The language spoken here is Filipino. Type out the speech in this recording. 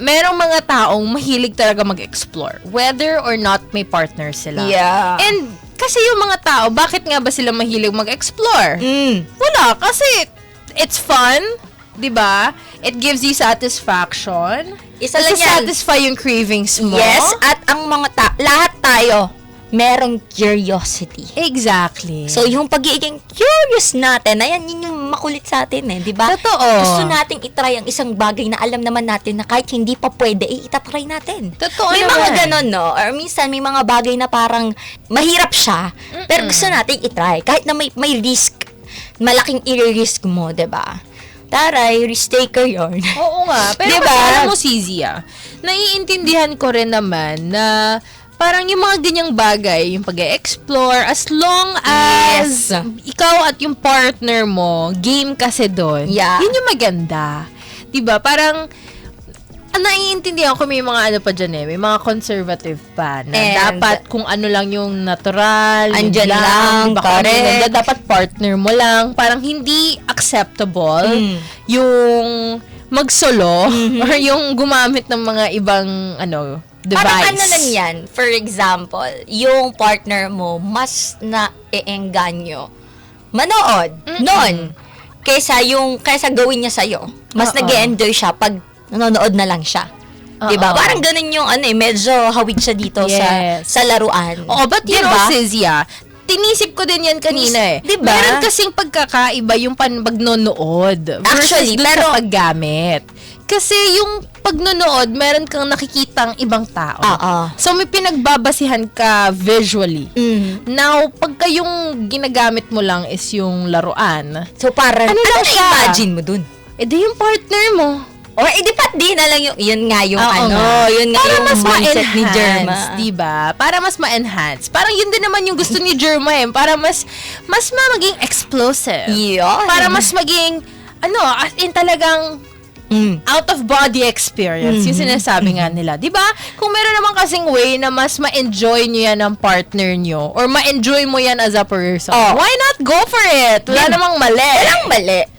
merong mga taong mahilig talaga mag-explore. Whether or not may partner sila. Yeah. And kasi yung mga tao, bakit nga ba sila mahilig mag-explore? Wala, kasi it's fun, 'di ba? It gives you satisfaction. Isa lang yan. Satisfy yung cravings mo. Yes, at ang mga lahat tayo, merong curiosity. Exactly. So, yung pagiging curious natin, ayan, yun yung makulit sa atin di ba? Totoo. Gusto nating itry ang isang bagay na alam naman natin na kahit hindi pa pwede, itatry natin. Totoo May naman. mga ganon, no? Or minsan, may mga bagay na parang mahirap siya, pero gusto nating itry. Kahit na may risk, malaking i-risk mo, diba? Taray, risk taker yun. Oo nga. Pero Diba? kasi alam mo, Cizia, naiintindihan ko rin naman na parang yung mga ganyang bagay, yung pag-explore, as long as ikaw at yung partner mo, game kasi doon, yun yung maganda. Diba? Parang, naiintindihan ko may mga ano pa dyan may mga conservative pa na dapat kung ano lang yung natural, andyan lang, correct. Dapat partner mo lang. Parang hindi acceptable yung magsolo or yung gumamit ng mga ibang device. Parang ano lang yan, for example, yung partner mo mas na-eengganyo manood noon kaysa gawin niya sa'yo. Mas nag-e-enjoy siya pag nanonood na lang siya. Diba? Parang ganun yung medyo hawig siya dito sa laruan. Oo, but you know, Cizia, tinisip ko din yan kanina Diba? Meron kasing pagkakaiba yung pagnonood Actually, versus pero sa paggamit. Kasi yung pagnonood, meron kang nakikitang ibang tao. So, may pinagbabasihan ka visually. Now, pagka yung ginagamit mo lang is yung laruan. So, parang, ano siya? imagine mo dun? Di yung partner mo. O, dapat di na lang yun nga yung yun nga para yung mas mindset ni Jerma. Diba? Para mas ma-enhance. Parang yun din naman yung gusto ni Jerma Para mas maging explosive. Yun. Para mas maging, as in talagang out-of-body experience. Yung sinasabi nga nila. Diba? Kung meron naman kasing way na mas ma-enjoy nyo yan ng partner nyo or ma-enjoy mo yan as a person, why not go for it? Wala namang mali. Walang mali.